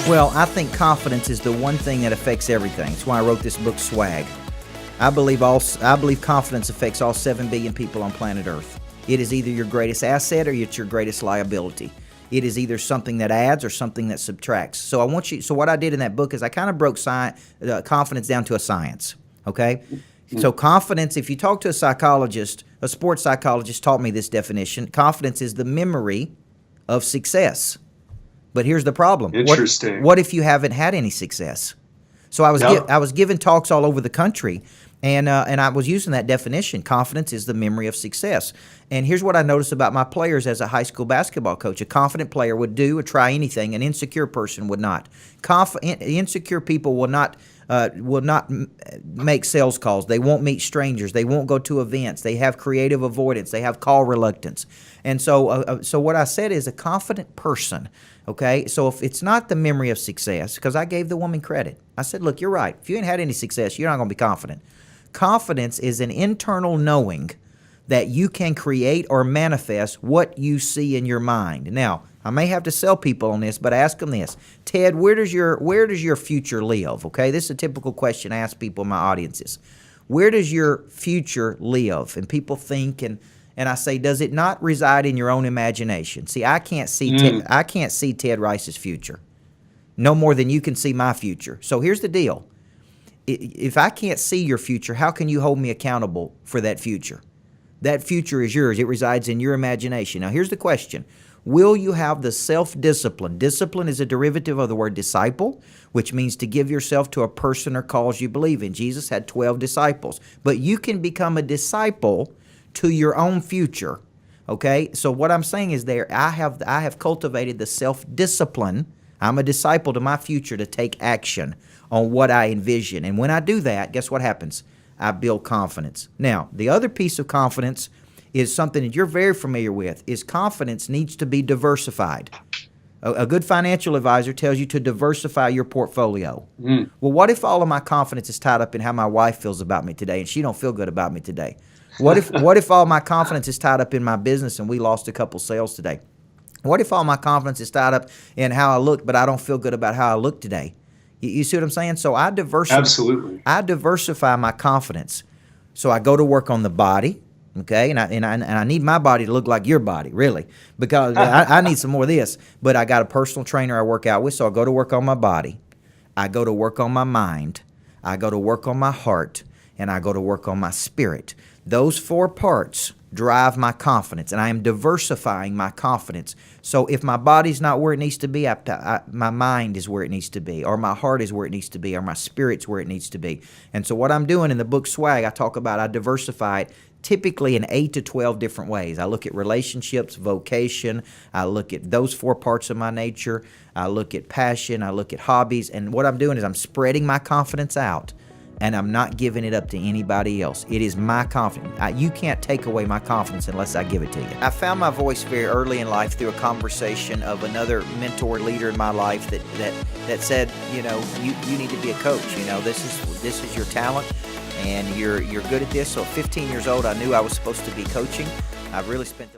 Well, I think confidence is the one thing that affects everything. That's why I wrote this book, Swag. I believe confidence affects all 7 billion people on planet Earth. It is either your greatest asset or it's your greatest liability. It is either something that adds or something that subtracts. So what I did in that book is I kind of broke confidence down to a science. Okay? So confidence, if you talk to a psychologist, a sports psychologist taught me this definition. Confidence is the memory of success. But here's the problem. Interesting. What if you haven't had any success? So I was giving talks all over the country, and I was using that definition. Confidence is the memory of success. And here's what I noticed about my players as a high school basketball coach. A confident player would do or try anything. An insecure person would not. Insecure people will not make sales calls. They won't meet strangers. They won't go to events. They have creative avoidance. They have call reluctance. And so what I said is a confident person. Okay, so if it's not the memory of success, because I gave the woman credit. I said, look, you're right. If you ain't had any success, you're not going to be confident. Confidence is an internal knowing that you can create or manifest what you see in your mind. Now, I may have to sell people on this, but ask them this. Ted, where does your future live? Okay, this is a typical question I ask people in my audiences. Where does your future live? And people think, and I say, does it not reside in your own imagination? See, I can't see Ted Ryce's future, no more than you can see my future. So here's the deal. If I can't see your future, how can you hold me accountable for that future? That future is yours. It resides in your imagination. Now, here's the question. Will you have the self-discipline? Discipline is a derivative of the word disciple, which means to give yourself to a person or cause you believe in. Jesus had 12 disciples. But you can become a disciple to your own future. Okay? So what I'm saying is I have cultivated the self-discipline. I'm a disciple to my future to take action on what I envision. And when I do that, guess what happens? I build confidence. Now, the other piece of confidence is something that you're very familiar with, is confidence needs to be diversified. A good financial advisor tells you to diversify your portfolio. Well, what if all of my confidence is tied up in how my wife feels about me today and she don't feel good about me today? What if all my confidence is tied up in my business and we lost a couple sales today? What if all my confidence is tied up in how I look, but I don't feel good about how I look today? You see what I'm saying? So I diversify my confidence. So I go to work on the body, okay, and I need my body to look like your body, really, because I need some more of this. But I got a personal trainer I work out with, so I go to work on my body. I go to work on my mind. I go to work on my heart, and I go to work on my spirit. Those 4 parts drive my confidence, and I am diversifying my confidence. So if my body's not where it needs to be, my mind is where it needs to be, or my heart is where it needs to be, or my spirit's where it needs to be. And so what I'm doing in the book Swag, I talk about I diversify it typically in 8 to 12 different ways. I look at relationships, vocation, I look at those 4 parts of my nature, I look at passion, I look at hobbies, and what I'm doing is I'm spreading my confidence out. And I'm not giving it up to anybody else. It is my confidence. You can't take away my confidence unless I give it to you. I found my voice very early in life through a conversation of another mentor leader in my life that said, you need to be a coach. This is your talent, and you're good at this. So at 15 years old, I knew I was supposed to be coaching. I've really spent the